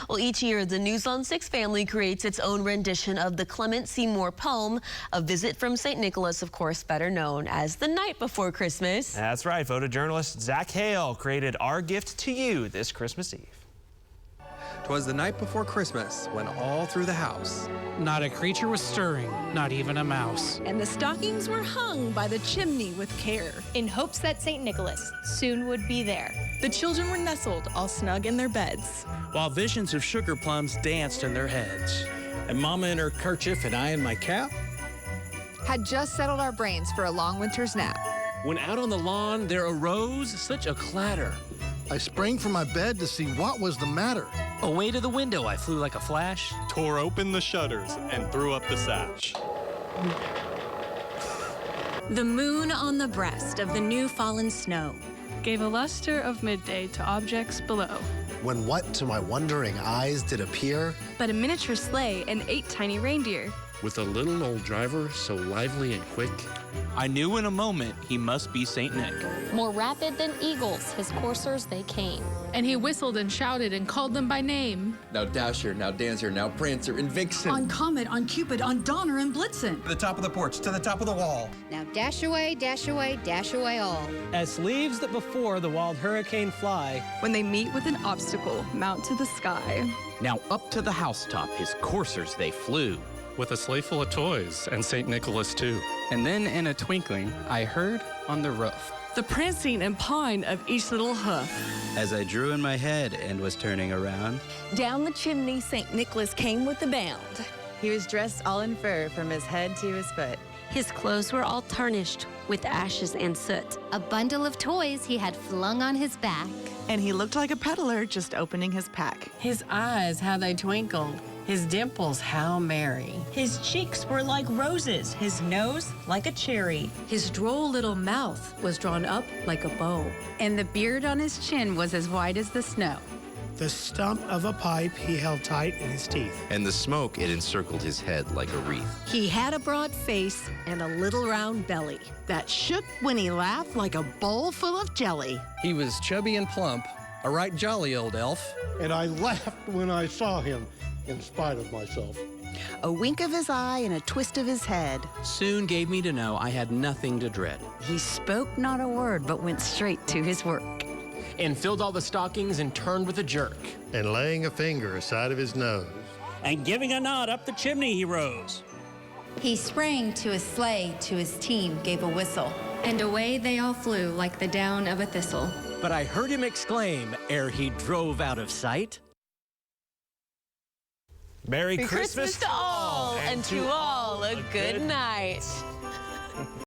Well, each year, the News on 6 family creates its own rendition of the Clement C poem, A Visit from St. Nicholas, of course, better known as The Night Before Christmas. That's right. Photojournalist Zach Hale created our gift to you this Christmas Eve. 'Twas the night before Christmas, when all through the house not a creature was stirring, not even a mouse. And the stockings were hung by the chimney with care, in hopes that St. Nicholas soon would be there. the children were nestled all snug in their beds, while visions of sugar plums danced in their heads. And Mama in her kerchief and I in my cap had just settled our brains for a long winter's nap. When out on the lawn there arose such a clatter. I sprang from my bed to see what was the matter. Away to the window I flew like a flash, tore open the shutters, and threw up the sash. The moon on the breast of the new fallen snow gave a luster of midday to objects below. When what to my wondering eyes did appear? But a miniature sleigh and 8 tiny reindeer. With a little old driver so lively and quick, I knew in a moment he must be St. Nick. More rapid than eagles, his coursers they came. And he whistled and shouted and called them by name. Now Dasher, now Dancer, now Prancer and Vixen. On Comet, on Cupid, on Donner and Blitzen. To the top of the porch, to the top of the wall. Now dash away, dash away, dash away all. As leaves that before the wild hurricane fly, when they meet with an obstacle, mount to the sky. Now up to the housetop his coursers they flew. With a sleigh full of toys, and St. Nicholas too. And then in a twinkling, I heard on the roof the prancing and pawing of each little hoof. As I drew in my head and was turning around, down the chimney St. Nicholas came with a bound. He was dressed all in fur from his head to his foot. His clothes were all tarnished with ashes and soot. A bundle of toys he had flung on his back. And he looked like a peddler just opening his pack. His eyes, how they twinkled. His dimples, how merry. His cheeks were like roses, his nose like a cherry. His droll little mouth was drawn up like a bow. And the beard on his chin was as white as the snow. The stump of a pipe he held tight in his teeth. And the smoke, it encircled his head like a wreath. He had a broad face and a little round belly that shook when he laughed like a bowl full of jelly. He was chubby and plump, a right jolly old elf. And I laughed when I saw him, in spite of myself. A wink of his eye and a twist of his head soon gave me to know I had nothing to dread. He spoke not a word, but went straight to his work. And filled all the stockings and turned with a jerk. And laying a finger aside of his nose. And giving a nod up the chimney he rose. He sprang to his sleigh, to his team gave a whistle. And away they all flew like the down of a thistle. But I heard him exclaim ere he drove out of sight, Merry Christmas to all, and to all a good night.